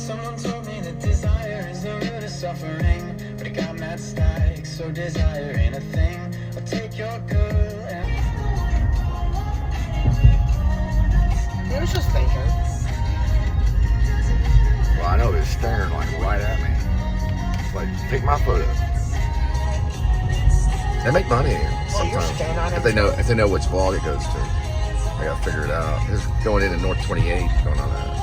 Someone told me that desire is the root of suffering, but it got mad static, so desire ain't a thing. I'll take your girl and... He was just thinking. Well, I know he was staring like right at me. It's like, take my photo. They make money sometimes if they know which vlog it goes to. I gotta figure it out. It's going into North 28, going on that.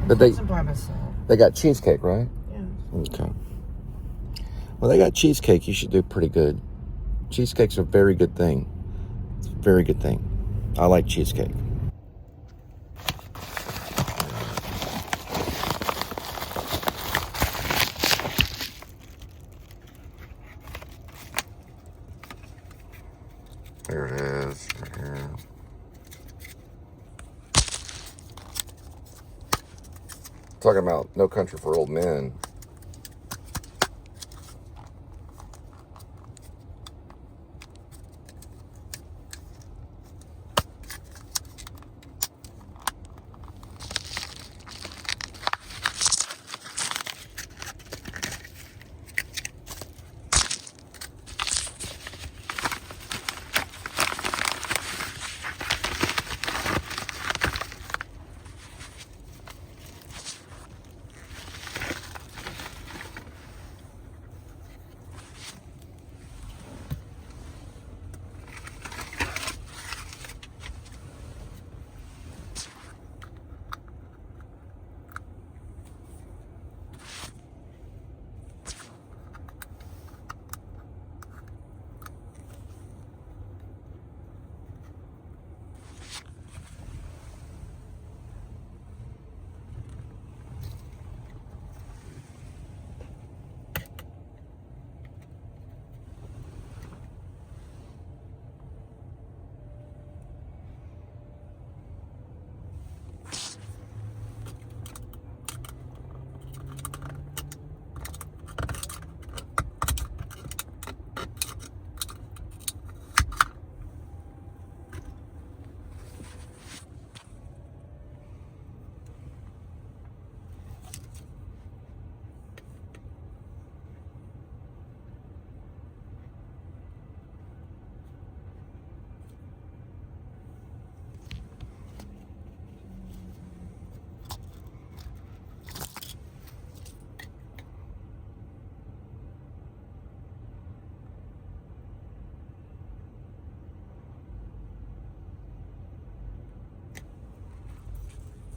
But they got cheesecake, right? Yeah. Okay. Well, they got cheesecake. You should do pretty good. Cheesecake's a very good thing. It's a very good thing. I like cheesecake. There it is, right here. Talking about No Country for Old Men.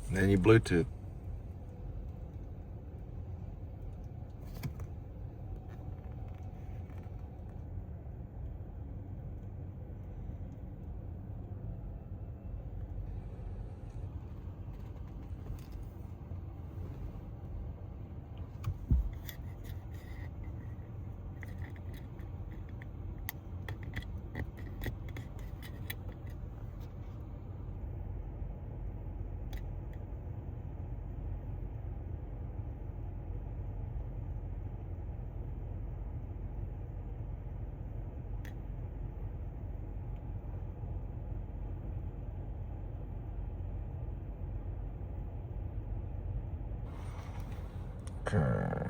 And then you Bluetooth. Okay.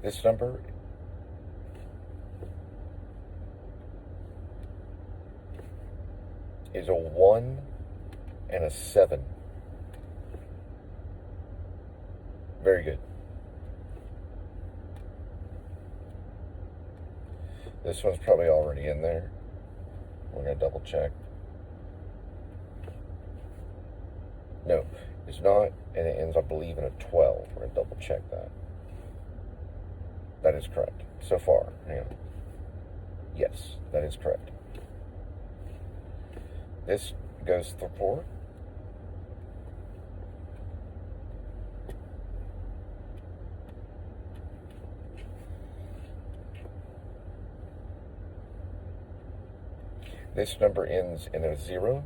This number is a 1 and a 7. Very good. This one's probably already in there. We're going to double check. No, it's not, and it ends, I believe, in a 12. We're going to double check that. That is correct. So far, hang on. Yes, that is correct. This goes to 4. This number ends in a 0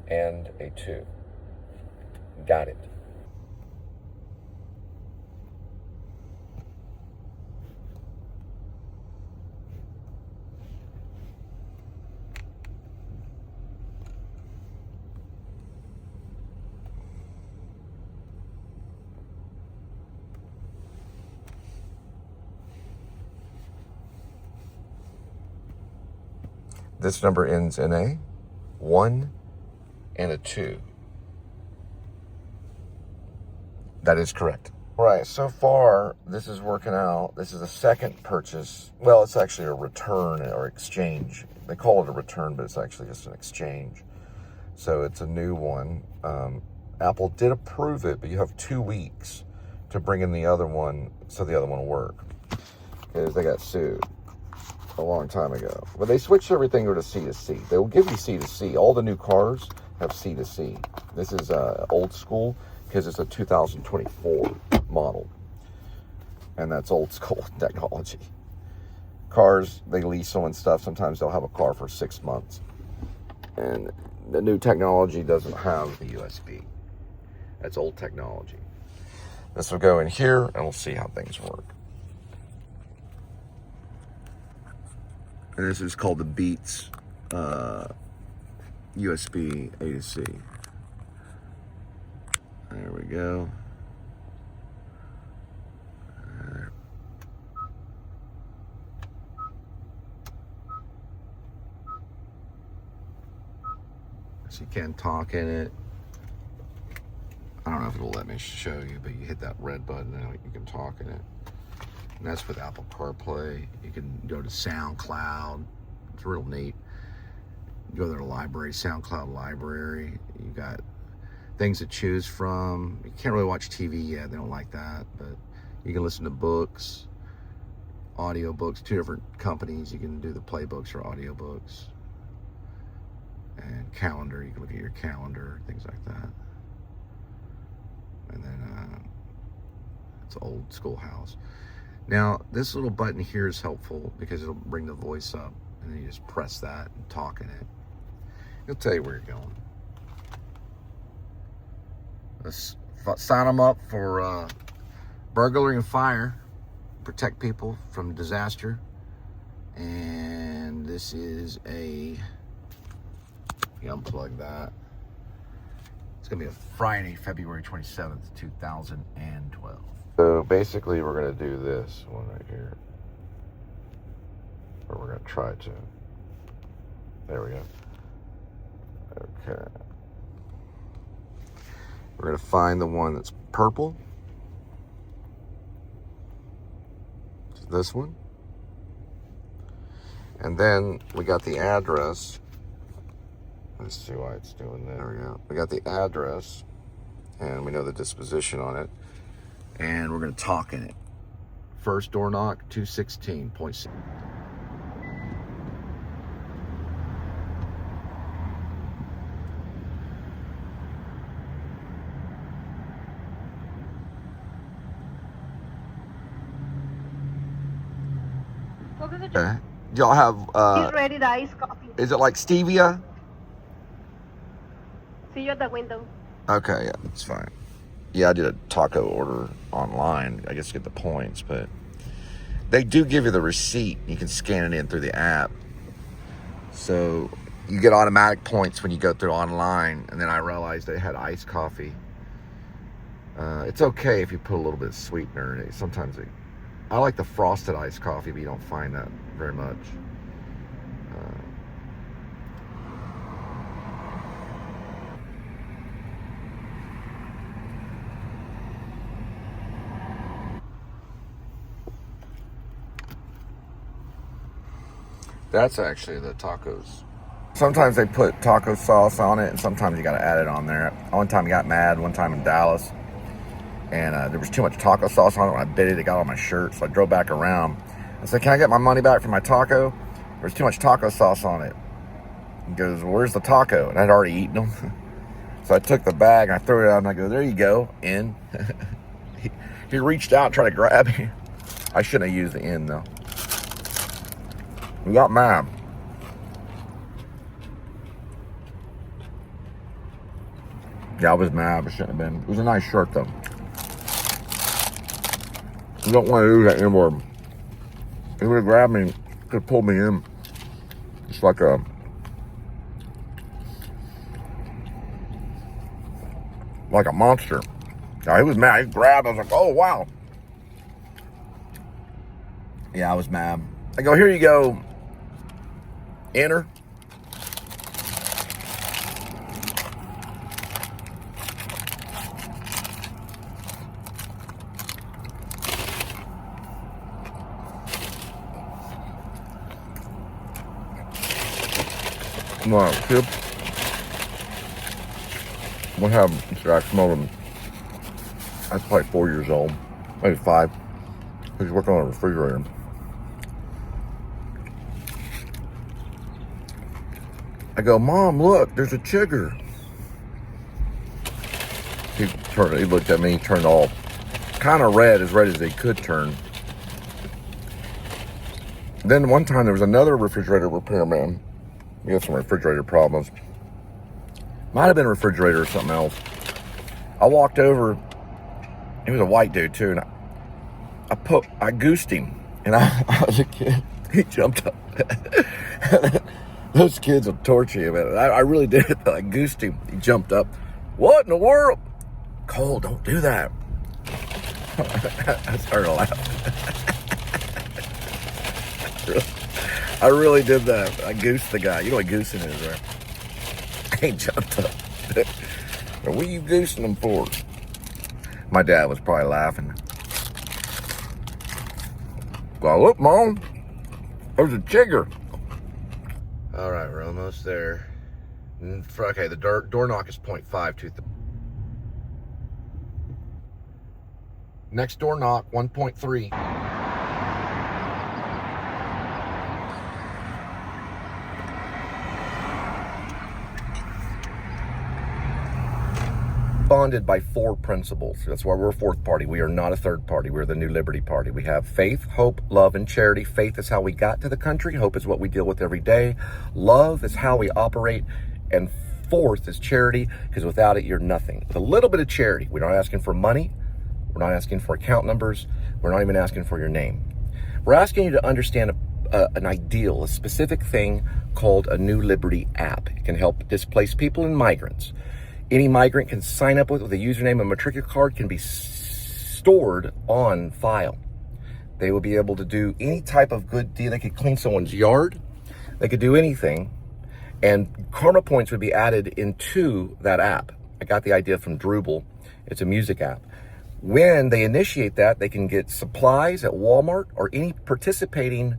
and a 2. Got it. This number ends in a 1 and a 2. That is correct. All right, so far, this is working out. This is a second purchase. Well, it's actually a return or exchange. They call it a return, but it's actually just an exchange. So it's a new one. Apple did approve it, but you have 2 weeks to bring in the other one so the other one will work. Because they got sued a long time ago. But they switched everything over to C2C. They will give you C2C. All the new cars have C2C. This is old school because it's a 2024 model. And that's old school technology. Cars, they lease them and stuff. Sometimes they'll have a car for 6 months. And the new technology doesn't have the USB. That's old technology. This will go in here and we'll see how things work. And this is called the Beats USB A to C. There we go. So you can talk in it. I don't know if it'll let me show you, but you hit that red button and you can talk in it. And that's with Apple CarPlay. You can go to SoundCloud. It's real neat. You go to the library, SoundCloud library. You got things to choose from. You can't really watch TV yet. They don't like that. But you can listen to books, audio books, 2 different companies. You can do the playbooks or audio books. And calendar. You can look at your calendar, things like that. And then it's an old schoolhouse. Now, this little button here is helpful because it'll bring the voice up, and then you just press that and talk in it. It'll tell you where you're going. Let's sign them up for burglary and fire, protect people from disaster. And this is a, unplug that. It's gonna be a Friday, February 27th, 2012. So basically we're gonna do this one right here. Or we're gonna try to. There we go. Okay. We're gonna find the one that's purple. This one. And then we got the address. Let's see why it's doing that. There we go. We got the address, and we know the disposition on it. And we're going to talk in it. First door knock, 216.6. Okay. Y'all have He's ready, the iced coffee. is it like stevia? See you at the window. Okay, yeah, that's fine. Yeah, I did a taco order online, I guess to get the points, but they do give you the receipt. You can scan it in through the app. So you get automatic points when you go through online, and then I realized they had iced coffee. It's okay if you put a little bit of sweetener in it. Sometimes I like the frosted iced coffee, but you don't find that very much. That's actually the tacos. Sometimes they put taco sauce on it, and sometimes you got to add it on there. One time I got mad, one time in Dallas, and there was too much taco sauce on it. When I bit it, it got on my shirt, so I drove back around. I said, can I get my money back for my taco? There's too much taco sauce on it. He goes, well, where's the taco? And I'd already eaten them. So I took the bag, and I threw it out, and I go, there you go, in. He reached out and tried to grab me. I shouldn't have used the in, though. We got mad. Yeah, I was mad, but shouldn't have been. It was a nice shirt, though. You don't want to do that anymore. He would have grabbed me, could have pulled me in. It's like a monster. Yeah, he was mad. He grabbed. I was like, oh, wow. Yeah, I was mad. I go, here you go. Enter. No, kid. What happened? I smelled him. I was probably 4 years old, maybe 5. He was working on a refrigerator. I go, Mom, look, there's a chigger. He looked at me, turned all kind of red as they could turn. Then one time there was another refrigerator repairman. We had some refrigerator problems. Might have been a refrigerator or something else. I walked over. He was a white dude too, and I goosed him, and I was a kid. He jumped up. Those kids will torture you, man. I really did it, though. I goosed him. He jumped up. What in the world? Cole, don't do that. I started laughing. I really did that. I goosed the guy. You know what goosing is, right? He jumped up. What are you goosing him for? My dad was probably laughing. Well, look, Mom. There's a chigger. All right, we're almost there. Okay, the door knock is 0.52. Next door knock, 1.3. Bonded by 4 principles. That's why we're a 4th party. We are not a 3rd party. We're the New Liberty Party. We have faith, hope, love, and charity. Faith is how we got to the country. Hope is what we deal with every day. Love is how we operate. And 4th is charity, because without it, you're nothing. With a little bit of charity. We're not asking for money. We're not asking for account numbers. We're not even asking for your name. We're asking you to understand an ideal, a specific thing called a New Liberty app. It can help displaced people and migrants. Any migrant can sign up with a username. A matricular card can be stored on file. They will be able to do any type of good deed. They could clean someone's yard. They could do anything. And karma points would be added into that app. I got the idea from Drupal. It's a music app. When they initiate that, they can get supplies at Walmart or any participating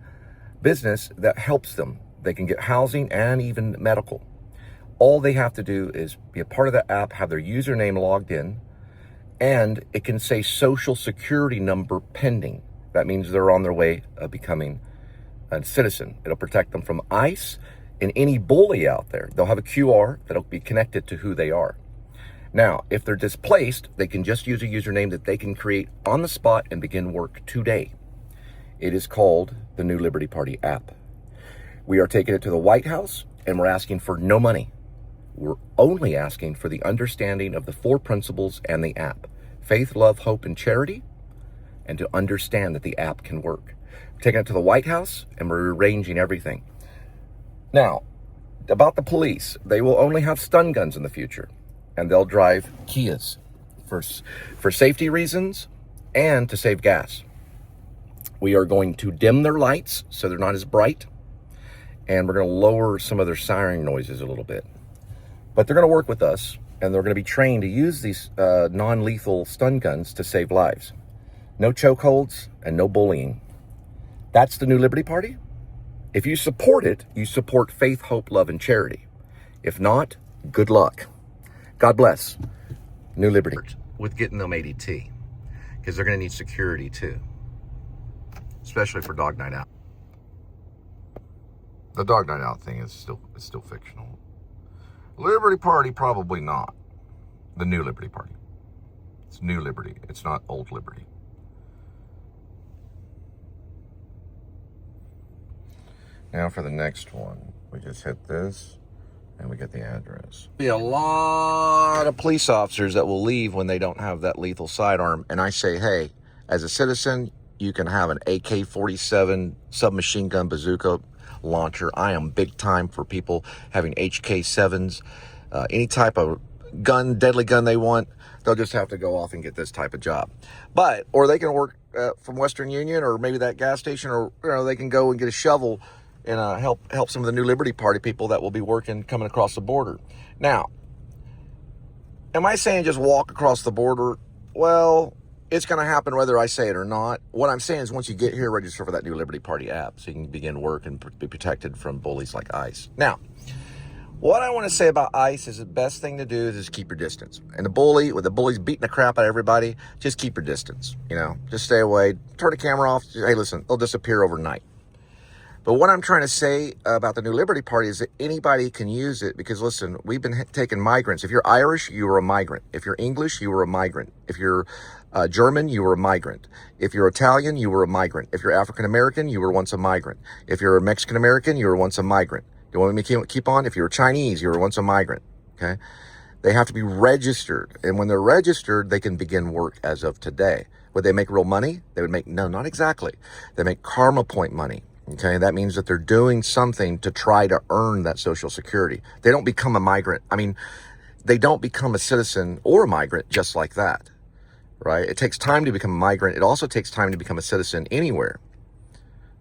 business that helps them. They can get housing and even medical. All they have to do is be a part of the app, have their username logged in, and it can say social security number pending. That means they're on their way of becoming a citizen. It'll protect them from ICE and any bully out there. They'll have a QR that'll be connected to who they are. Now, if they're displaced, they can just use a username that they can create on the spot and begin work today. It is called the New Liberty Party app. We are taking it to the White House, and we're asking for no money. We're only asking for the understanding of the 4 principles and the app: faith, love, hope, and charity, and to understand that the app can work. We're taking it to the White House, and we're arranging everything. Now, about the police, they will only have stun guns in the future, and they'll drive Kias for safety reasons and to save gas. We are going to dim their lights so they're not as bright, and we're going to lower some of their siren noises a little bit. But they're going to work with us, and they're going to be trained to use these non-lethal stun guns to save lives. No chokeholds and no bullying. That's the New Liberty Party. If you support it, you support faith, hope, love, and charity. If not, good luck. God bless. New Liberty. With getting them ADT, because they're going to need security too, especially for Dog Night Out. The Dog Night Out thing is still fictional. Liberty Party, probably not. The New Liberty Party. It's New Liberty. It's not Old Liberty. Now for the next one. We just hit this, and we get the address. Be a lot of police officers that will leave when they don't have that lethal sidearm. And I say, hey, as a citizen, you can have an AK-47 submachine gun bazooka launcher. I am big time for people having HK7s, any type of gun, deadly gun they want. They'll just have to go off and get this type of job. Or they can work from Western Union, or maybe that gas station, or they can go and get a shovel and help some of the New Liberty Party people that will be working coming across the border. Now, am I saying just walk across the border? Well, it's going to happen whether I say it or not. What I'm saying is once you get here, register for that New Liberty Party app so you can begin work and be protected from bullies like ICE. Now, what I want to say about ICE is the best thing to do is just keep your distance. And with the bullies beating the crap out of everybody, just keep your distance. Just stay away. Turn the camera off. Hey, listen, they'll disappear overnight. But what I'm trying to say about the New Liberty Party is that anybody can use it, because, listen, we've been taking migrants. If you're Irish, you were a migrant. If you're English, you were a migrant. If you're German, you were a migrant. If you're Italian, you were a migrant. If you're African American, you were once a migrant. If you're a Mexican American, you were once a migrant. You want me to keep on? If you were Chinese, you were once a migrant. Okay? They have to be registered. And when they're registered, they can begin work as of today. Would they make real money? They would make, no, not exactly. They make karma point money. Okay, that means that they're doing something to try to earn that Social Security. They don't become a migrant. They don't become a citizen or a migrant just like that, right? It takes time to become a migrant. It also takes time to become a citizen anywhere.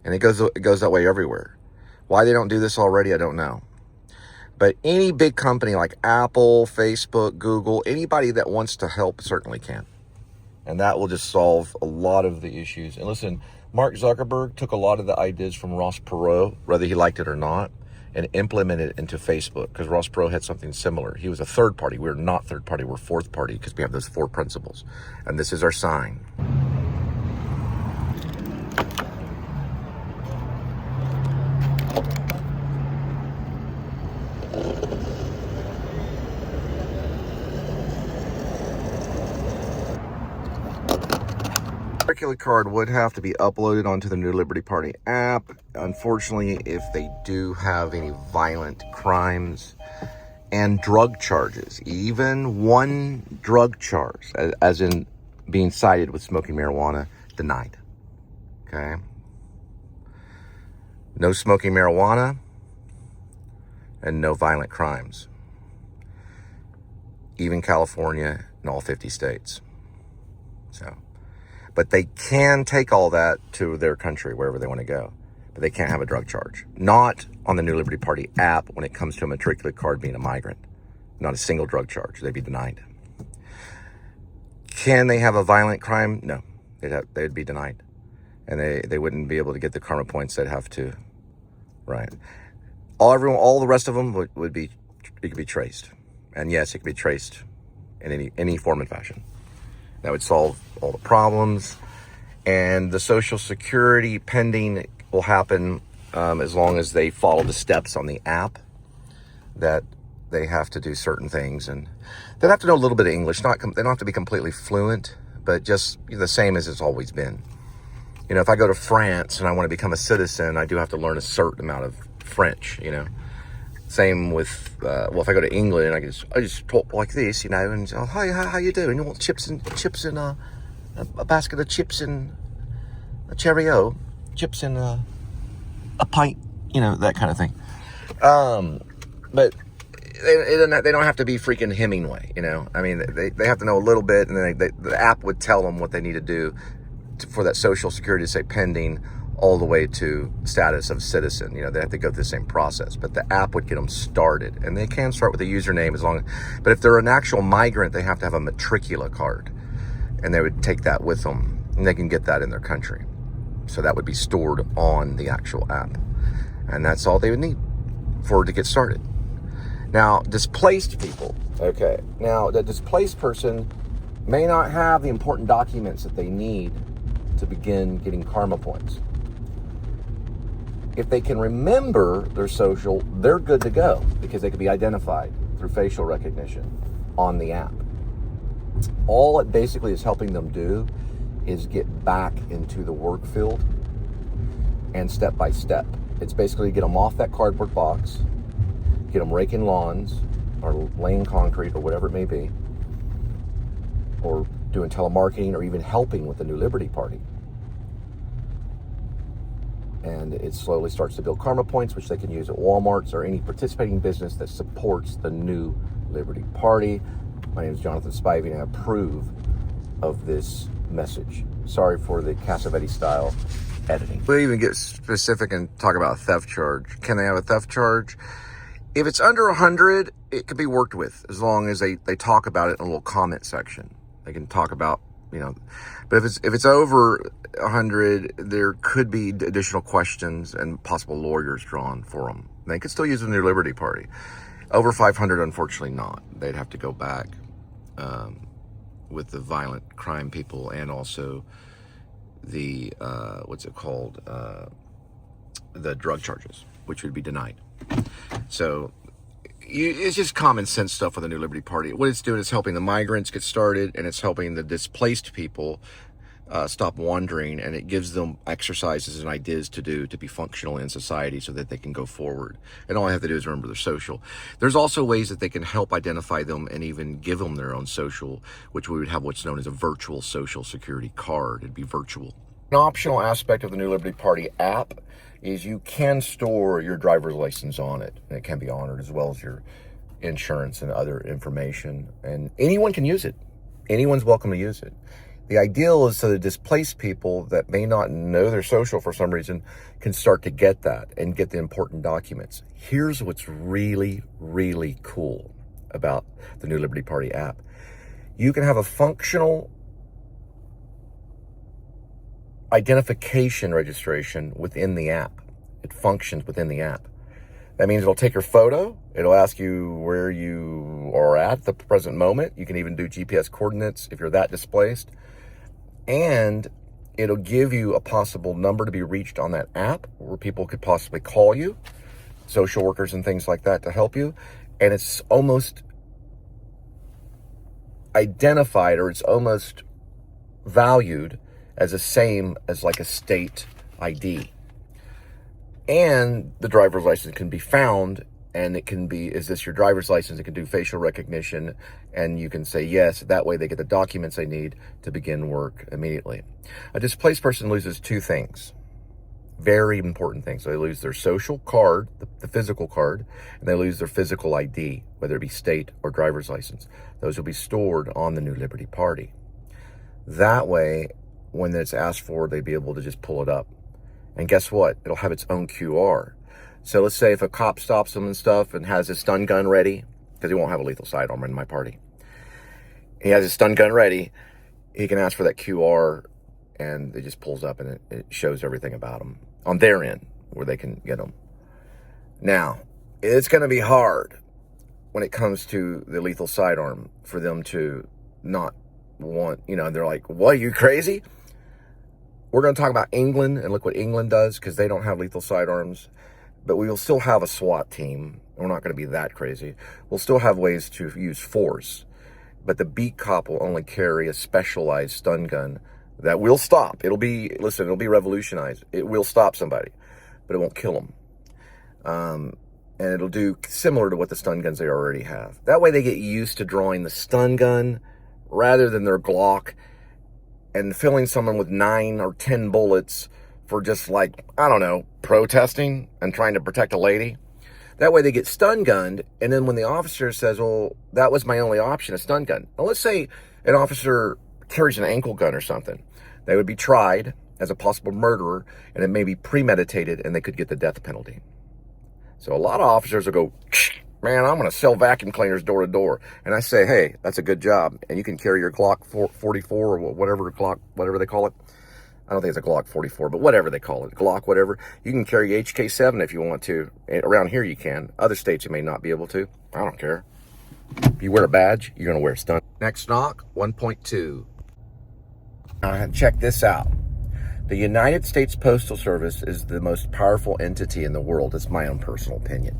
And it goes that way everywhere. Why they don't do this already, I don't know. But any big company like Apple, Facebook, Google, anybody that wants to help certainly can. And that will just solve a lot of the issues. And listen, Mark Zuckerberg took a lot of the ideas from Ross Perot, whether he liked it or not, and implemented it into Facebook, because Ross Perot had something similar. He was a third party. We're not third party. We're fourth party, because we have those 4 principles. And this is our sign. Particular card would have to be uploaded onto the New Liberty Party app. Unfortunately, if they do have any violent crimes and drug charges, even one drug charge, as in being cited with smoking marijuana, denied. Okay? No smoking marijuana and no violent crimes. Even California and all 50 states. But they can take all that to their country, wherever they want to go. But they can't have a drug charge. Not on the New Liberty Party app when it comes to a matriculate card being a migrant. Not a single drug charge. They'd be denied. Can they have a violent crime? No. They'd be denied. And they wouldn't be able to get the karma points. They'd have to right? All the rest of them would be, it could be traced. And yes, it could be traced in any form and fashion. That would solve all the problems. And the Social Security pending will happen as long as they follow the steps on the app, that they have to do certain things. And they have to know a little bit of English. They don't have to be completely fluent, but just the same as it's always been. You know, if I go to France and I want to become a citizen, I do have to learn a certain amount of French, you know. Same with, if I go to England, I just talk like this, you know, and, oh, hi, how you doing? You want chips and a basket of chips and a Cheerio, chips and a pint, you know, that kind of thing. But they don't have to be freaking Hemingway, you know. I mean, they have to know a little bit, and then the app would tell them what they need to do for that Social Security to say pending, all the way to status of citizen. You know, they have to go through the same process, but the app would get them started, and they can start with a username but if they're an actual migrant, they have to have a matricula card, and they would take that with them, and they can get that in their country. So that would be stored on the actual app, and that's all they would need for it to get started. Now, displaced people, okay. Now, the displaced person may not have the important documents that they need to begin getting karma points. If they can remember their social, they're good to go, because they can be identified through facial recognition on the app. All it basically is helping them do is get back into the work field, and step by step. It's basically get them off that cardboard box, get them raking lawns or laying concrete or whatever it may be, or doing telemarketing, or even helping with the New Liberty Party. And it slowly starts to build karma points, which they can use at Walmarts or any participating business that supports the New Liberty Party. My name is Jonathan Spivey, and I approve of this message. Sorry for the Cassavetes style editing. We even get specific and talk about a theft charge. Can they have a theft charge? If it's under 100, it can be worked with, as long as they talk about it in a little comment section. They can talk about, you know, but if it's over 100, there could be additional questions and possible lawyers drawn for them. They could still use the New Liberty Party. Over 500, unfortunately not. They'd have to go back with the violent crime people, and also the the drug charges, which would be denied. So it's just common sense stuff with the New Liberty Party. What it's doing is helping the migrants get started, and it's helping the displaced people stop wandering, and it gives them exercises and ideas to do to be functional in society so that they can go forward. And all I have to do is remember their social. There's also ways that they can help identify them and even give them their own social, which we would have what's known as a virtual Social Security card. It'd be virtual. An optional aspect of the New Liberty Party app is you can store your driver's license on it, and it can be honored, as well as your insurance and other information. And anyone can use it. Anyone's welcome to use it. The ideal is so the displaced people that may not know their social for some reason can start to get that and get the important documents. Here's what's really, really cool about the New Liberty Party app. You can have a functional identification registration within the app. It functions within the app. That means it'll take your photo. It'll ask you where you are at the present moment. You can even do GPS coordinates if you're that displaced. And it'll give you a possible number to be reached on that app, where people could possibly call you, social workers and things like that, to help you. And it's almost identified, or it's almost valued as the same as like a state ID. And the driver's license can be found, and it can be, is this your driver's license? It can do facial recognition, and you can say yes. That way they get the documents they need to begin work immediately. A displaced person loses two things, very important things. So they lose their social card, the physical card, and they lose their physical ID, whether it be state or driver's license. Those will be stored on the New Liberty Party. That way, when it's asked for, they'd be able to just pull it up. And guess what? It'll have its own QR. So let's say if a cop stops them and stuff and has his stun gun ready, because he won't have a lethal sidearm in my party. He has his stun gun ready. He can ask for that QR, and it just pulls up, and it shows everything about him on their end where they can get them. Now, it's going to be hard when it comes to the lethal sidearm for them to not want, they're like, what, are you crazy? We're going to talk about England and look what England does, because they don't have lethal sidearms, but we will still have a SWAT team. We're not going to be that crazy. We'll still have ways to use force, but the beat cop will only carry a specialized stun gun that will stop. It'll be revolutionized. It will stop somebody, but it won't kill them. And it'll do similar to what the stun guns they already have. That way they get used to drawing the stun gun rather than their Glock and filling someone with 9 or 10 bullets for just protesting and trying to protect a lady. That way they get stun gunned, and then when the officer says, well, that was my only option, a stun gun. Now let's say an officer carries an ankle gun or something. They would be tried as a possible murderer, and it may be premeditated, and they could get the death penalty. So a lot of officers will go, man, I'm going to sell vacuum cleaners door to door. And I say, hey, that's a good job. And you can carry your Glock 44 or whatever they call it. I don't think it's a Glock 44, but whatever they call it, Glock, whatever. You can carry HK7 if you want to. Around here you can. Other states you may not be able to. I don't care. If you wear a badge, you're going to wear a stun. Next knock, 1.2. Check this out. The United States Postal Service is the most powerful entity in the world. It's my own personal opinion.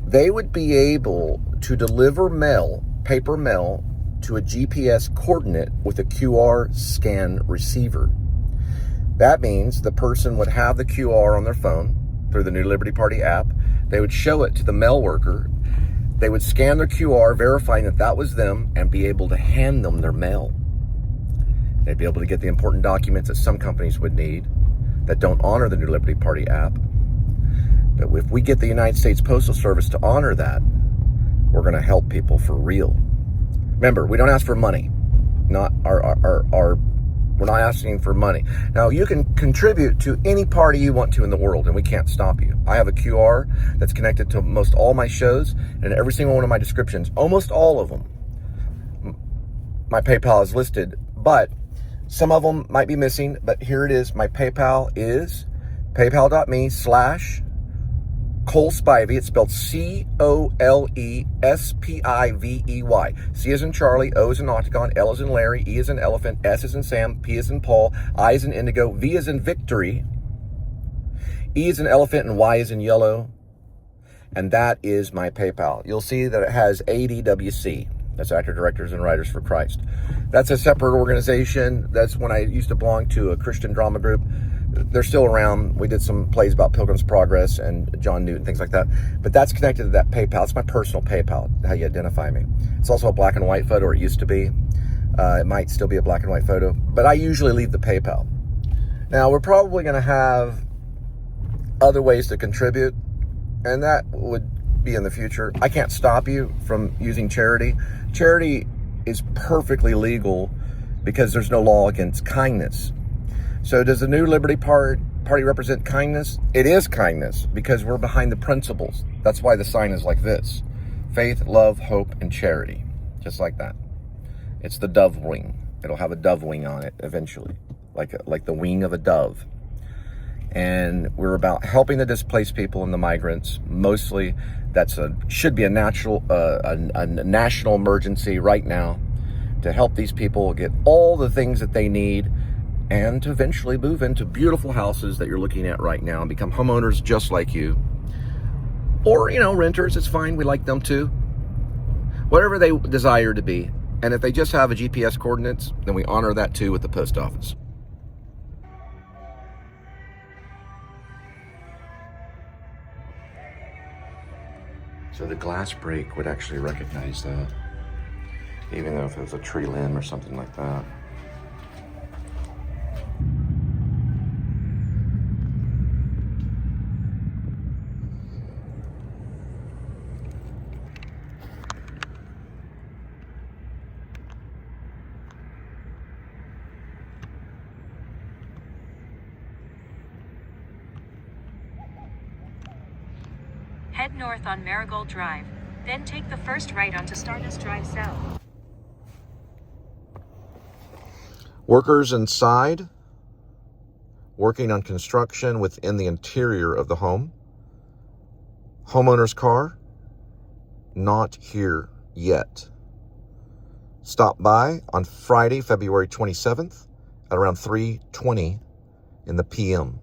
They would be able to deliver mail, paper mail, to a GPS coordinate with a QR scan receiver. That means the person would have the QR on their phone through the New Liberty Party app. They would show it to the mail worker. They would scan their QR, verifying that that was them, and be able to hand them their mail. They'd be able to get the important documents that some companies would need that don't honor the New Liberty Party app. But if we get the United States Postal Service to honor that, we're going to help people for real. Remember, we don't ask for money. We're not asking for money. Now, you can contribute to any party you want to in the world, and we can't stop you. I have a QR that's connected to most all my shows, and every single one of my descriptions, almost all of them, my PayPal is listed, but some of them might be missing, but here it is. My PayPal is paypal.me/Cole Spivey. It's spelled COLESPIVEY. C as in Charlie, O as in Octagon, L as in Larry, E as in Elephant, S as in Sam, P as in Paul, I as in Indigo, V as in Victory, E as in Elephant, and Y as in Yellow. And that is my PayPal. You'll see that it has ADWC. That's Actor, Directors, and Writers for Christ. That's a separate organization. That's when I used to belong to a Christian drama group. They're still around. We did some plays about Pilgrim's Progress and John Newton, things like that. But that's connected to that PayPal. It's my personal PayPal, how you identify me. It's also a black and white photo, or it used to be. It might still be a black and white photo. But I usually leave the PayPal. Now, we're probably going to have other ways to contribute, and that would be in the future. I can't stop you from using charity. Charity is perfectly legal because there's no law against kindness. So does the New Liberty Party represent kindness? It is kindness because we're behind the principles. That's why the sign is like this: faith, love, hope, and charity. Just like that. It's the dove wing. It'll have a dove wing on it eventually, like the wing of a dove. And we're about helping the displaced people and the migrants. Mostly, should be a national emergency right now to help these people get all the things that they need, and to eventually move into beautiful houses that you're looking at right now and become homeowners just like you. Or, renters, it's fine. We like them too. Whatever they desire to be. And if they just have a GPS coordinates, then we honor that too with the post office. So the glass break would actually recognize that, even though if it was a tree limb or something like that. Head north on Marigold Drive, then take the first right onto Stardust Drive South. Workers inside, working on construction within the interior of the home. Homeowner's car, not here yet. Stop by on Friday, February 27th at around 3:20 in the p.m.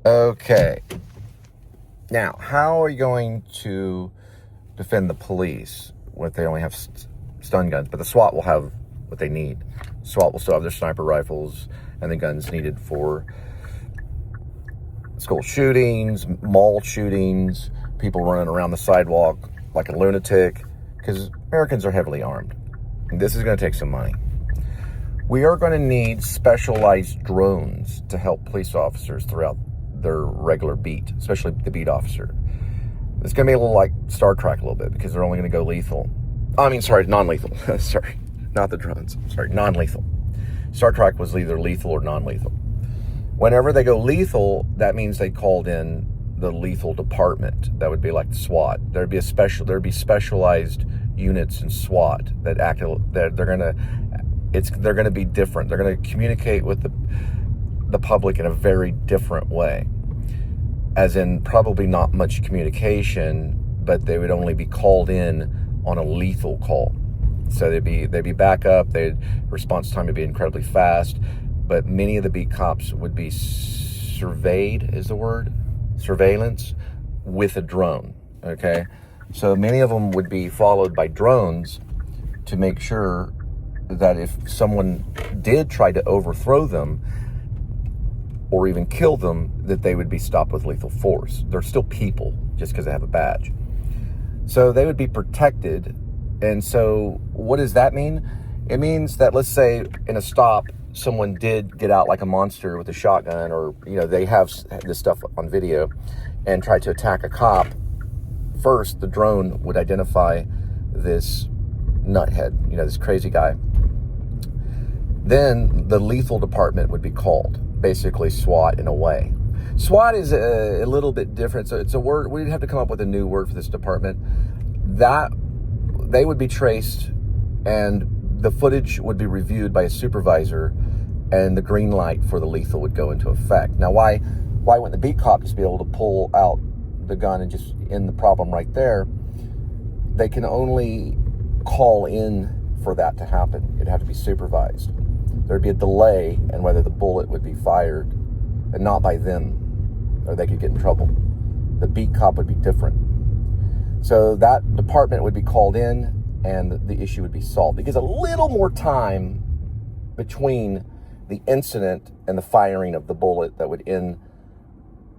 Okay. Now, how are you going to defend the police when they only have stun guns? But the SWAT will have what they need. SWAT will still have their sniper rifles and the guns needed for school shootings, mall shootings, people running around the sidewalk like a lunatic, because Americans are heavily armed. This is going to take some money. We are going to need specialized drones to help police officers throughout their regular beat, especially the beat officer. It's going to be a little like Star Trek a little bit, because they're only going to go lethal. Non-lethal. Sorry, not the drones. Sorry, non-lethal. Star Trek was either lethal or non-lethal. Whenever they go lethal, that means they called in the lethal department. That would be like the SWAT. There'd be specialized units in SWAT that they're gonna be different. They're gonna communicate with the public in a very different way. As in, probably not much communication, but they would only be called in on a lethal call. So they'd be back up. Response time would be incredibly fast. But many of the beat cops would be surveillance with a drone, okay? So many of them would be followed by drones to make sure that if someone did try to overthrow them or even kill them, that they would be stopped with lethal force. They're still people just because they have a badge. So they would be protected. And so what does that mean? It means that, let's say in a stop, someone did get out like a monster with a shotgun, or, they have this stuff on video, and try to attack a cop. First, the drone would identify this nuthead, this crazy guy. Then the lethal department would be called, basically SWAT in a way. SWAT is a little bit different. So it's a word, we'd have to come up with a new word for this department. That they would be traced, and the footage would be reviewed by a supervisor, and the green light for the lethal would go into effect. Now, why wouldn't the beat cop just be able to pull out the gun and just end the problem right there? They can only call in for that to happen. It'd have to be supervised. There'd be a delay in whether the bullet would be fired, and not by them, or they could get in trouble. The beat cop would be different. So that department would be called in, and the issue would be solved. Because a little more time between the incident and the firing of the bullet that would end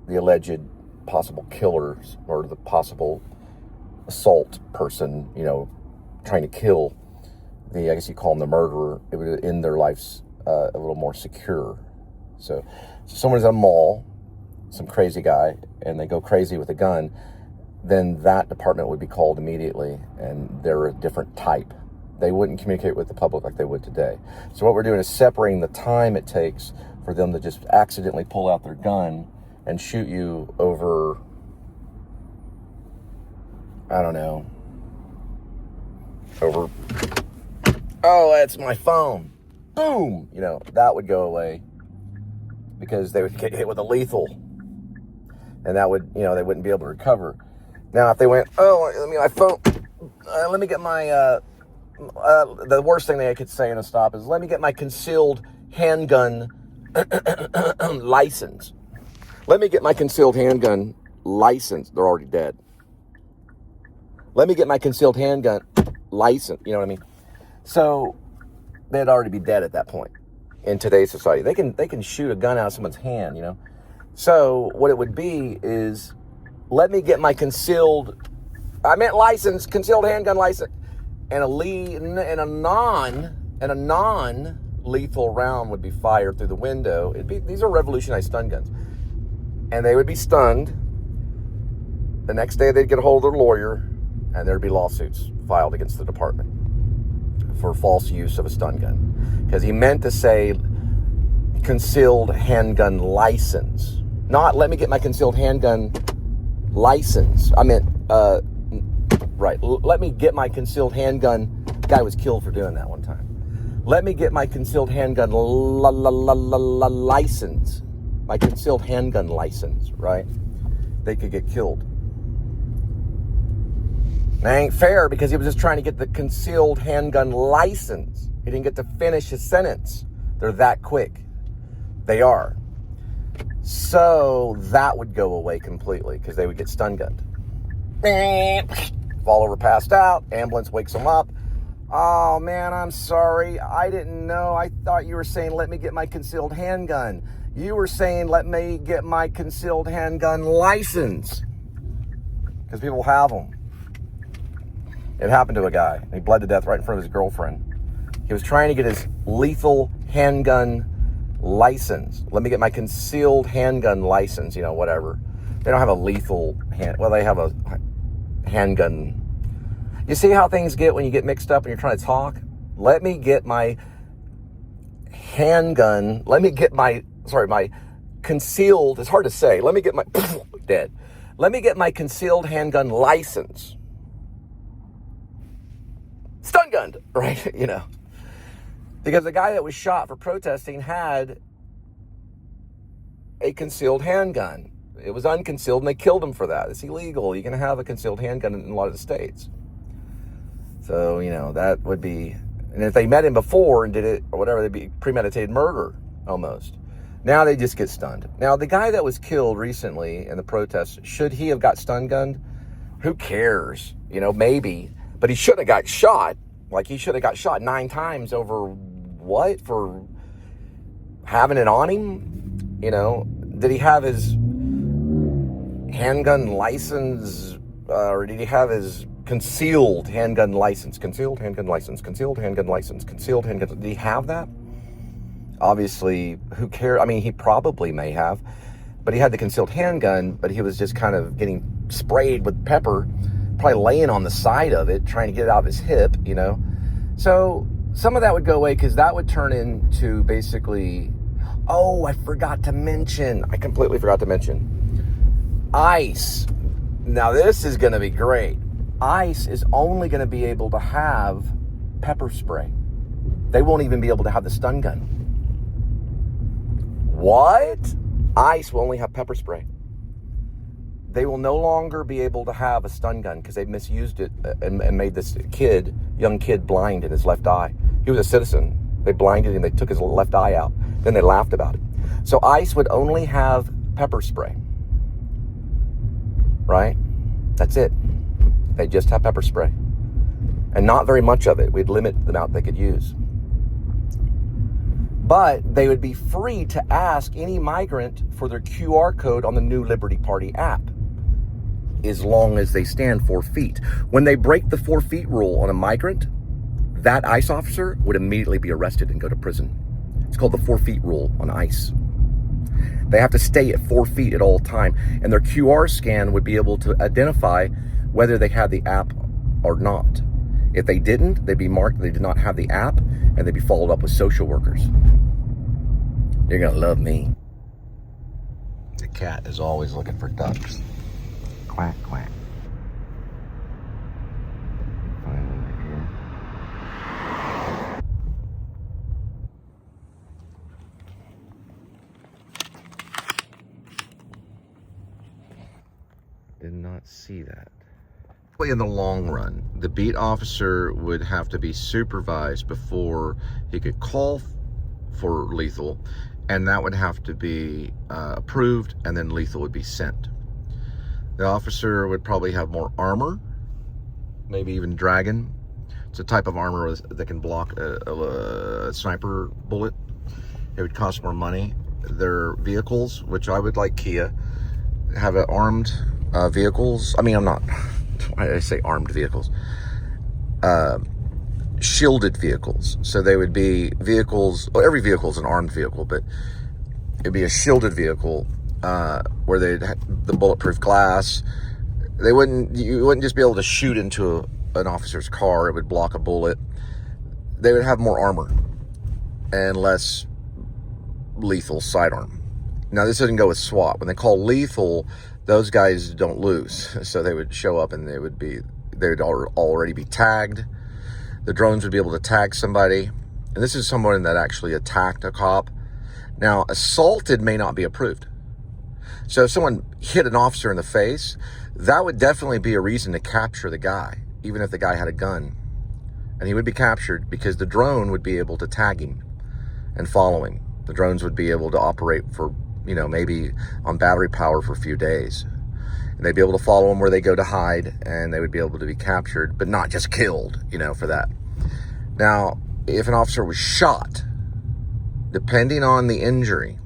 the alleged possible killers, or the possible assault person, trying to kill I guess you call them the murderer. It would end their lives a little more secure. So someone's at a mall, some crazy guy, and they go crazy with a gun, then that department would be called immediately, and they're a different type. They wouldn't communicate with the public like they would today. So what we're doing is separating the time it takes for them to just accidentally pull out their gun and shoot you over, oh, that's my phone. Boom! That would go away, because they would get hit with a lethal, and that would, they wouldn't be able to recover. Now, if they went, my phone, let me get my, the worst thing they could say in a stop is, let me get my concealed handgun license. Let me get my concealed handgun license. They're already dead. Let me get my concealed handgun license. You know what I mean? So they'd already be dead at that point in today's society. They can shoot a gun out of someone's hand, So what it would be is, let me get my concealed handgun license, and a non-lethal round would be fired through the window. These are revolutionized stun guns, and they would be stunned. The next day, they'd get a hold of their lawyer, and there'd be lawsuits filed against the department for false use of a stun gun, because he meant to say concealed handgun license, not let me get my concealed handgun license. I meant, right, let me get my concealed handgun. Guy was killed for doing that one time. let me get my concealed handgun license. My concealed handgun license, right? They could get killed. That ain't fair because he was just trying to get the concealed handgun license. He didn't get to finish his sentence. They're that quick. They are. So that would go away completely because they would get stun gunned. Fall over, passed out. Ambulance wakes them up. Oh, man, I'm sorry. I didn't know. I thought you were saying, let me get my concealed handgun. You were saying, let me get my concealed handgun license. Because people have them. It happened to a guy. He bled to death right in front of his girlfriend. He was trying to get his lethal handgun license. Let me get my concealed handgun license, you know, whatever. They don't have a lethal they have a handgun. You see how things get when you get mixed up and you're trying to talk? Let me get my handgun. Let me get my concealed, it's hard to say. Let me get my, dead. Let me get my concealed handgun license. Stun gunned, right? You know. Because the guy that was shot for protesting had a concealed handgun. It was unconcealed and they killed him for that. It's illegal. You can have a concealed handgun in a lot of the states. So, you know, that would be, and if they met him before and did it or whatever, they'd be premeditated murder almost. Now they just get stunned. Now, the guy that was killed recently in the protests, should he have got stun gunned? Who cares? You know, maybe. But he shouldn't have got shot. Like, he should have got shot 9 times over what? For having it on him? You know, did he have his handgun license, or did he have his concealed handgun license? Concealed handgun license, concealed handgun license, concealed handgun. Did he have that? Obviously, who cares? I mean, he probably may have, but he had the concealed handgun, but he was just kind of getting sprayed with pepper, probably laying on the side of it, trying to get it out of his hip, you know? So some of that would go away because that would turn into basically, oh, I completely forgot to mention, ICE. Now this is going to be great. ICE is only going to be able to have pepper spray. They won't even be able to have the stun gun. What? ICE will only have pepper spray. They will no longer be able to have a stun gun because they misused it and made this young kid blind in his left eye. He was a citizen. They blinded him. They took his left eye out. Then they laughed about it. So ICE would only have pepper spray. Right? That's it. They just have pepper spray. And not very much of it. We'd limit the amount they could use. But they would be free to ask any migrant for their QR code on the new Liberty Party app, as long as they stand 4 feet. When they break the 4 feet rule on a migrant, that ICE officer would immediately be arrested and go to prison. It's called the 4 feet rule on ICE. They have to stay at 4 feet at all time, and their QR scan would be able to identify whether they had the app or not. If they didn't, they'd be marked they did not have the app, and they'd be followed up with social workers. You're gonna love me. The cat is always looking for ducks. Quack, quack. Did not see that. In the long run, the beat officer would have to be supervised before he could call for lethal, and that would have to be approved, and then lethal would be sent. The officer would probably have more armor, maybe even dragon. It's a type of armor that can block a sniper bullet. It would cost more money. Their vehicles, which I would like Kia, have armed vehicles. I mean, I say armed vehicles. Shielded vehicles. So they would be vehicles, well, every vehicle is an armed vehicle, but it'd be a shielded vehicle where they'd have the bulletproof glass. You wouldn't just be able to shoot into an officer's car. It would block a bullet. They would have more armor and less lethal sidearm. Now, this doesn't go with SWAT. When they call lethal, those guys don't lose. So they would show up and they would already be tagged. The drones would be able to tag somebody and this is someone that actually attacked a cop. Now, assaulted may not be approved. So if someone hit an officer in the face, that would definitely be a reason to capture the guy, even if the guy had a gun. And he would be captured because the drone would be able to tag him and follow him. The drones would be able to operate for, maybe on battery power for a few days. And they'd be able to follow him where they go to hide, and they would be able to be captured, but not just killed, for that. Now, if an officer was shot, depending on the injury,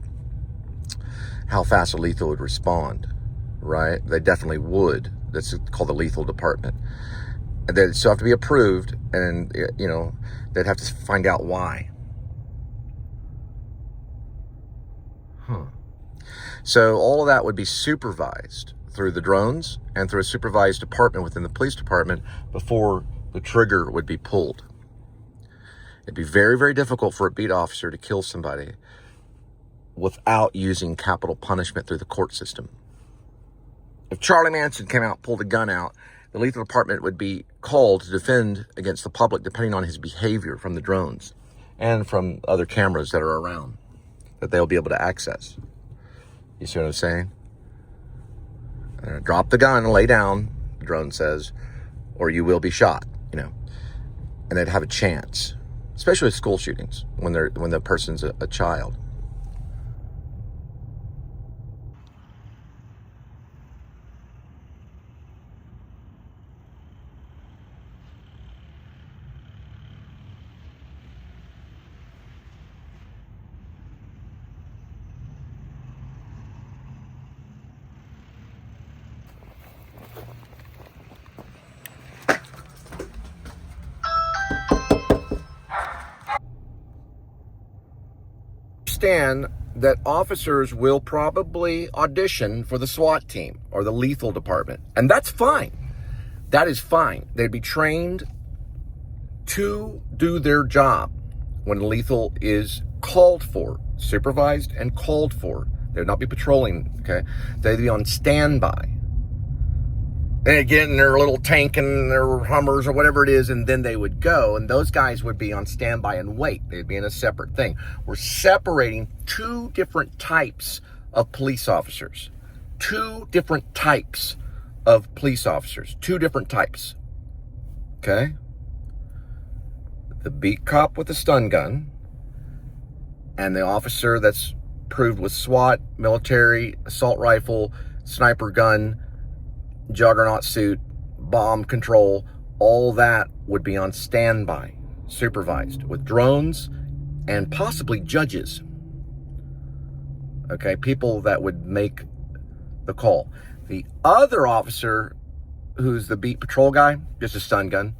how fast a lethal would respond, right? They definitely would. That's called the lethal department. They'd still have to be approved, and, they'd have to find out why. So all of that would be supervised through the drones and through a supervised department within the police department before the trigger would be pulled. It'd be very, very difficult for a beat officer to kill somebody without using capital punishment through the court system. If Charlie Manson came out, pulled a gun out, the lethal department would be called to defend against the public depending on his behavior from the drones and from other cameras that are around that they'll be able to access. You see what I'm saying? Drop the gun and lay down, the drone says, or you will be shot, and they'd have a chance, especially with school shootings when the person's a child. Understand that officers will probably audition for the SWAT team or the lethal department, and that's fine. That is fine. They'd be trained to do their job when lethal is called for, supervised and called for. They would not be patrolling, okay? They'd be on standby. They'd get in their little tank and their Hummers or whatever it is, and then they would go, and those guys would be on standby and wait. They'd be in a separate thing. We're separating two different types of police officers. Two different types of police officers. Two different types. Okay? The beat cop with the stun gun and the officer that's proved with SWAT, military, assault rifle, sniper gun, juggernaut suit, bomb control, all that would be on standby, supervised with drones and possibly judges. Okay, people that would make the call. The other officer, who's the beat patrol guy, just a stun gun,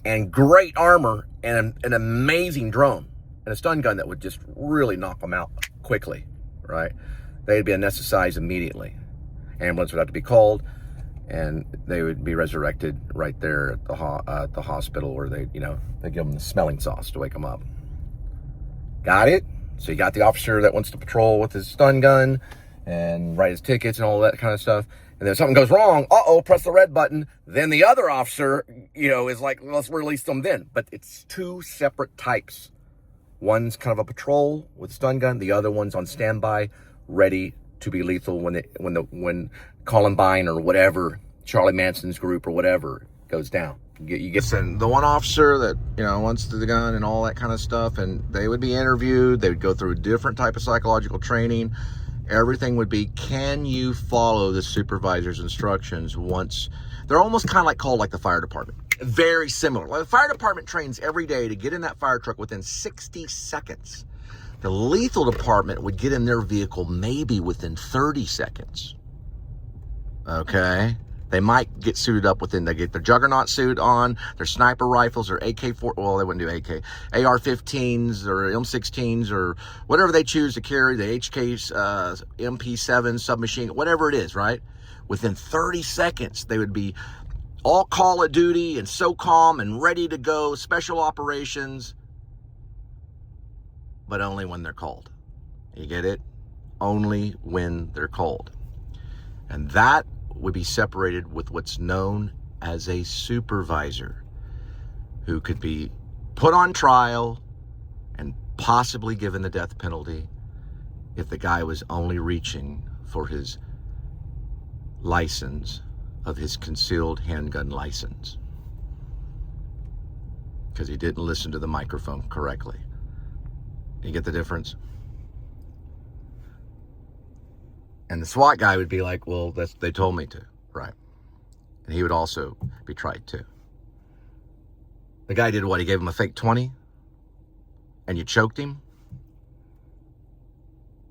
and great armor and an amazing drone and a stun gun that would just really knock them out quickly, right? They'd be anesthetized immediately. Ambulance would have to be called, and they would be resurrected right there at the hospital, where they give them the smelling sauce to wake them up. Got it? So you got the officer that wants to patrol with his stun gun and write his tickets and all that kind of stuff. And then if something goes wrong, press the red button. Then the other officer, is like, let's release them then. But it's two separate types. One's kind of a patrol with a stun gun. The other one's on standby, ready to be lethal when Columbine or whatever, Charlie Manson's group or whatever goes down. You get the one officer that, wants the gun and all that kind of stuff, and they would be interviewed. They would go through a different type of psychological training. Everything would be, can you follow the supervisor's instructions once? They're almost kind of like called like the fire department. Very similar. Like the fire department trains every day to get in that fire truck within 60 seconds. The lethal department would get in their vehicle maybe within 30 seconds. Okay? They might get suited up they get their juggernaut suit on, their sniper rifles or AK-4, well, they wouldn't do AK, AR-15s or M16s or whatever they choose to carry, the HKs, MP7, submachine, whatever it is, right? Within 30 seconds, they would be all Call of Duty and SOCOM and ready to go, special operations, but only when they're called. You get it? Only when they're called. And that would be separated with what's known as a supervisor, who could be put on trial and possibly given the death penalty if the guy was only reaching for his license of his concealed handgun license because he didn't listen to the microphone correctly. You get the difference? And the SWAT guy would be like, well, they told me to, right? And he would also be tried too. The guy did what? He gave him a fake 20 and you choked him?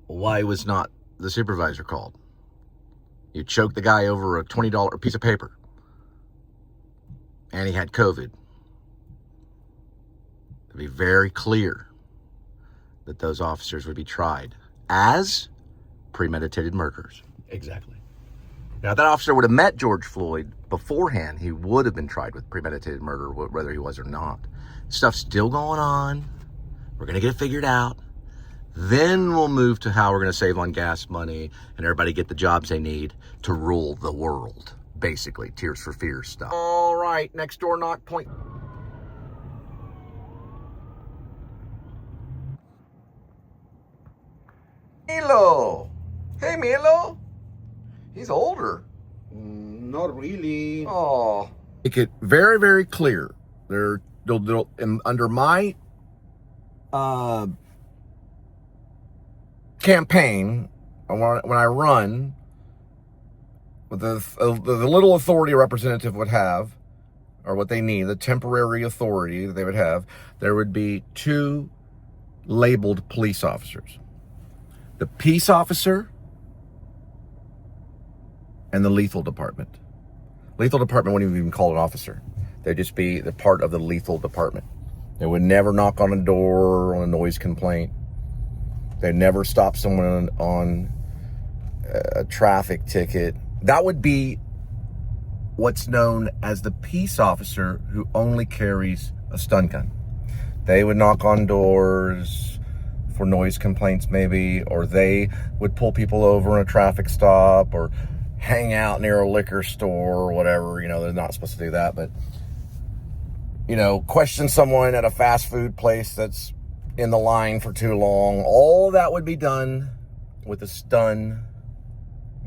Why was not the supervisor called? You choked the guy over a $20 piece of paper and he had COVID. To be very clear that those officers would be tried as premeditated murderers. Exactly. Now, if that officer would have met George Floyd beforehand, he would have been tried with premeditated murder, whether he was or not. Stuff's still going on. We're going to get it figured out. Then we'll move to how we're going to save on gas money and everybody get the jobs they need to rule the world. Basically, Tears for Fears stuff. All right, next door knock point. Milo. Hey, Milo. He's older. Not really. Oh. Make it very, very clear. Under my campaign, when I run, with the little authority a representative would have, or what they need, the temporary authority that they would have, there would be 2 labeled police officers. The peace officer and the lethal department. Lethal department wouldn't even call an officer. They'd just be the part of the lethal department. They would never knock on a door on a noise complaint. They'd never stop someone on a traffic ticket. That would be what's known as the peace officer who only carries a stun gun. They would knock on doors for noise complaints maybe, or they would pull people over in a traffic stop or hang out near a liquor store or whatever. You know, they're not supposed to do that, but, you know, question someone at a fast food place that's in the line for too long. All that would be done with a stun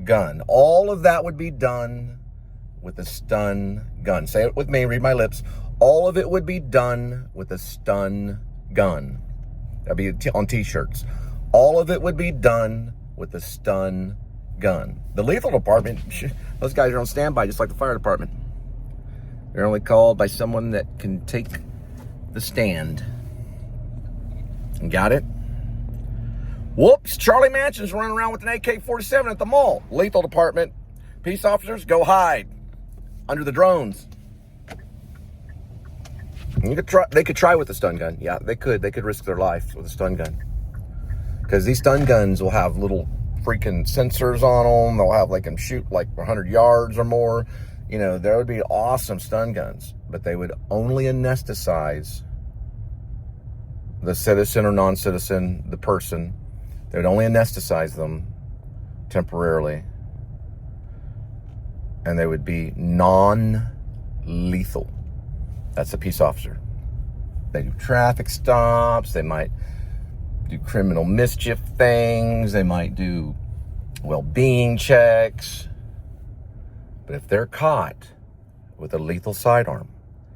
gun. All of that would be done with a stun gun. Say it with me, read my lips. All of it would be done with a stun gun. That'd be on t-shirts. All of it would be done with a stun gun. The lethal department, those guys are on standby just like the fire department. They're only called by someone that can take the stand. Got it? Whoops, Charlie Manchin's running around with an AK-47 at the mall. Lethal department, peace officers, go hide under the drones. You could try. They could try with a stun gun. Yeah, they could. They could risk their life with a stun gun. Because these stun guns will have little freaking sensors on them. They'll have like them shoot like 100 yards or more. You know, there would be awesome stun guns, but they would only anesthetize the citizen or non-citizen, the person. They would only anesthetize them temporarily. And they would be non-lethal. That's a peace officer. They do traffic stops. They might do criminal mischief things. They might do well-being checks. But if they're caught with a lethal sidearm,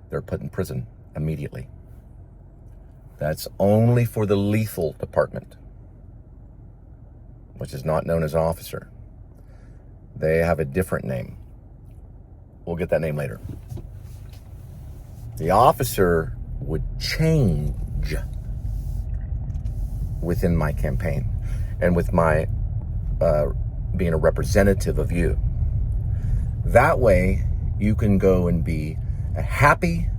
they're put in prison immediately. That's only for the lethal department, which is not known as officer. They have a different name. We'll get that name later. The officer would change within my campaign and with my being a representative of you. That way, you can go and be a happy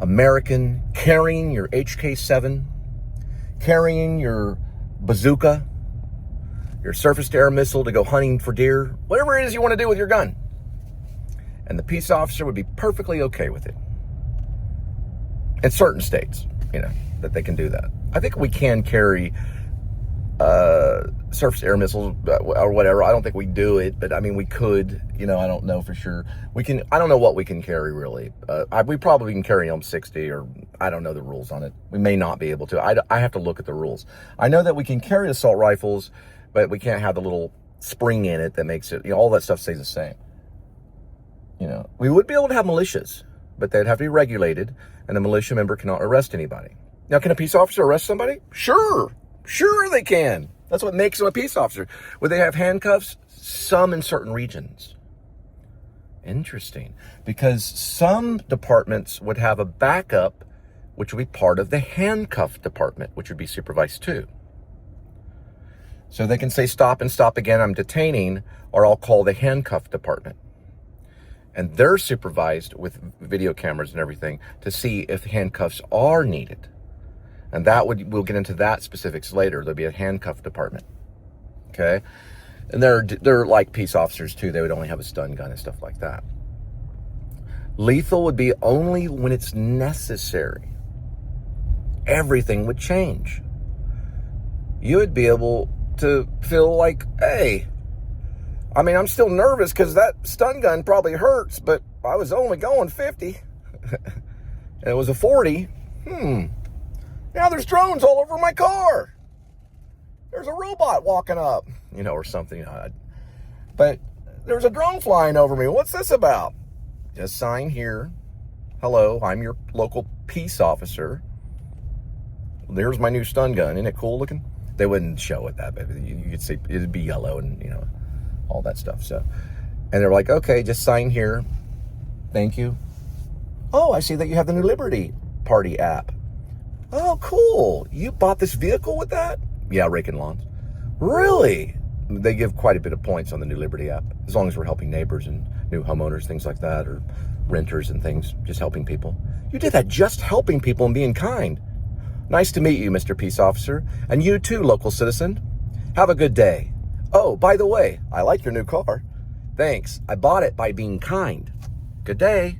American carrying your HK-7, carrying your bazooka, your surface-to-air missile to go hunting for deer, whatever it is you want to do with your gun. And the peace officer would be perfectly okay with it. In certain states, you know, that they can do that. I think we can carry surface-to-air missiles or whatever. I don't think we do it, but I mean, we could, you know, I don't know for sure. We can, I don't know what we can carry really. We probably can carry M60 or I don't know the rules on it. We may not be able to. I have to look at the rules. I know that we can carry assault rifles, but we can't have the little spring in it that makes it, all that stuff stays the same. We would be able to have militias, but they'd have to be regulated, and the militia member cannot arrest anybody. Now, can a peace officer arrest somebody? Sure they can. That's what makes them a peace officer. Would they have handcuffs? Some in certain regions. Interesting. Because some departments would have a backup, which would be part of the handcuff department, which would be supervised too. So they can say, stop and stop again, I'm detaining, or I'll call the handcuff department. And they're supervised with video cameras and everything to see if handcuffs are needed. And we'll get into that specifics later. There'll be a handcuff department. Okay? And they're like peace officers too. They would only have a stun gun and stuff like that. Lethal would be only when it's necessary. Everything would change. You would be able to feel like, hey, I'm still nervous because that stun gun probably hurts, but I was only going 50. And it was a 40. Now there's drones all over my car. There's a robot walking up, or something odd. But there's a drone flying over me. What's this about? Just sign here. Hello, I'm your local peace officer. There's my new stun gun. Isn't it cool looking? They wouldn't show it that, but you could see it'd be yellow and, all that stuff. So, and they're like, okay, just sign here. Thank you. Oh, I see that you have the New Liberty Party app. Oh, cool. You bought this vehicle with that? Yeah, raking lawns. Really? They give quite a bit of points on the New Liberty app, as long as we're helping neighbors and new homeowners, things like that, or renters and things, just helping people. You did that just helping people and being kind. Nice to meet you, Mr. Peace Officer. And you too, local citizen. Have a good day. Oh, by the way, I like your new car. Thanks. I bought it by being kind. Good day.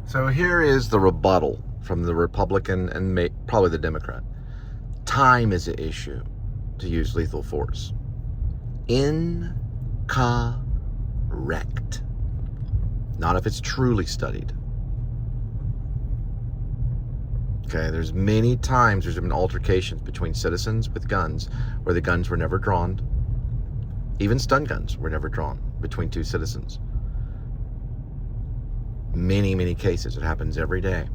So here is the rebuttal from the Republican and probably the Democrat. Time is an issue to use lethal force. Incorrect. Not if it's truly studied. Okay, there's many times there's been altercations between citizens with guns where the guns were never drawn. Even stun guns were never drawn between two citizens. Many cases. It happens every day.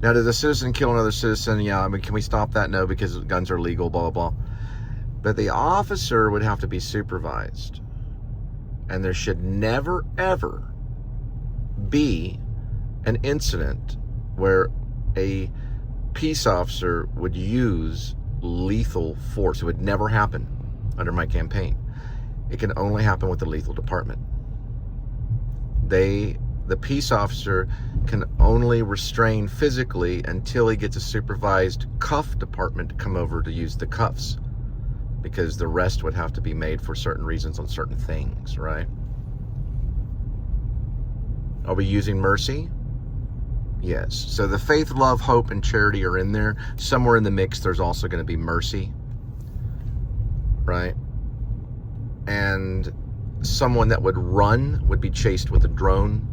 Now, does a citizen kill another citizen? Yeah, can we stop that? No, because guns are legal, blah, blah, blah. But the officer would have to be supervised. And there should never, ever be an incident where a peace officer would use lethal force. It would never happen under my campaign. It can only happen with the lethal department. The peace officer can only restrain physically until he gets a supervised cuff department to come over to use the cuffs, because the rest would have to be made for certain reasons on certain things, right? Are we using mercy? Yes. So the faith, love, hope, and charity are in there. Somewhere in the mix, there's also going to be mercy, right? And someone that would run would be chased with a drone.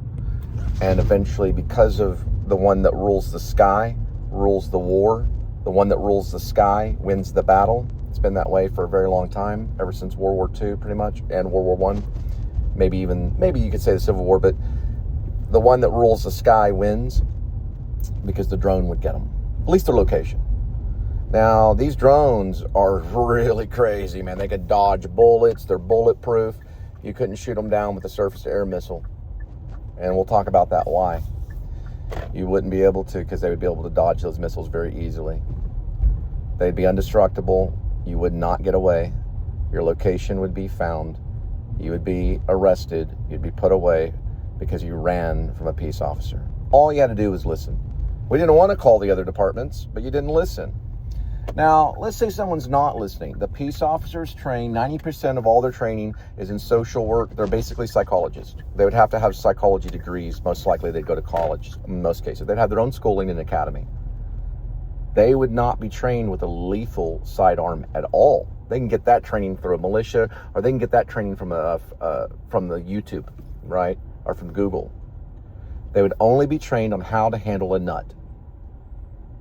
And eventually, because of the one that rules the sky, rules the war, the one that rules the sky wins the battle. It's been that way for a very long time, ever since World War II, pretty much, and World War I. Maybe you could say the Civil War, but the one that rules the sky wins because the drone would get them, at least their location. Now, these drones are really crazy, man. They could dodge bullets. They're bulletproof. You couldn't shoot them down with a surface-to-air missile. And we'll talk about that why. You wouldn't be able to, because they would be able to dodge those missiles very easily. They'd be indestructible. You would not get away. Your location would be found. You would be arrested. You'd be put away because you ran from a peace officer. All you had to do was listen. We didn't want to call the other departments, but you didn't listen. Now, let's say someone's not listening. The peace officers train, 90% of all their training is in social work. They're basically psychologists. They would have to have psychology degrees. Most likely they'd go to college in most cases. They'd have their own schooling in an academy. They would not be trained with a lethal sidearm at all. They can get that training through a militia, or they can get that training from the YouTube, right? Or from Google. They would only be trained on how to handle a nut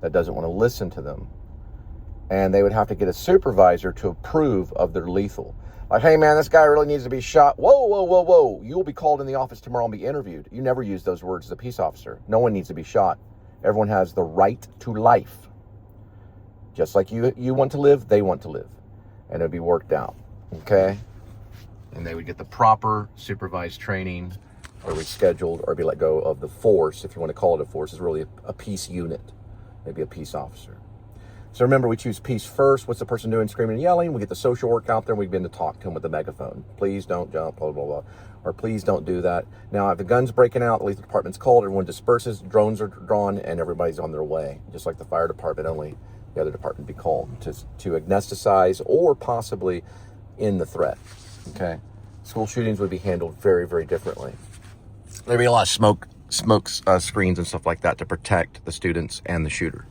that doesn't want to listen to them. And they would have to get a supervisor to approve of their lethal. Like, hey man, this guy really needs to be shot. Whoa, whoa, whoa, whoa. You will be called in the office tomorrow and be interviewed. You never use those words as a peace officer. No one needs to be shot. Everyone has the right to life. Just like you want to live, they want to live. And it'd be worked out, okay? And they would get the proper supervised training, or rescheduled, or be let go of the force, if you want to call it a force. It's really a peace unit, maybe a peace officer. So remember, we choose peace first. What's the person doing, screaming and yelling? We get the social work out there, and we begin to talk to them with the megaphone. Please don't jump, blah, blah, blah. Or please don't do that. Now, if the gun's breaking out, the lethal department's called, everyone disperses, drones are drawn, and everybody's on their way. Just like the fire department, only the other department be called to anesthetize or possibly end the threat, okay? School shootings would be handled very, very differently. There'd be a lot of smoke screens and stuff like that to protect the students and the shooter.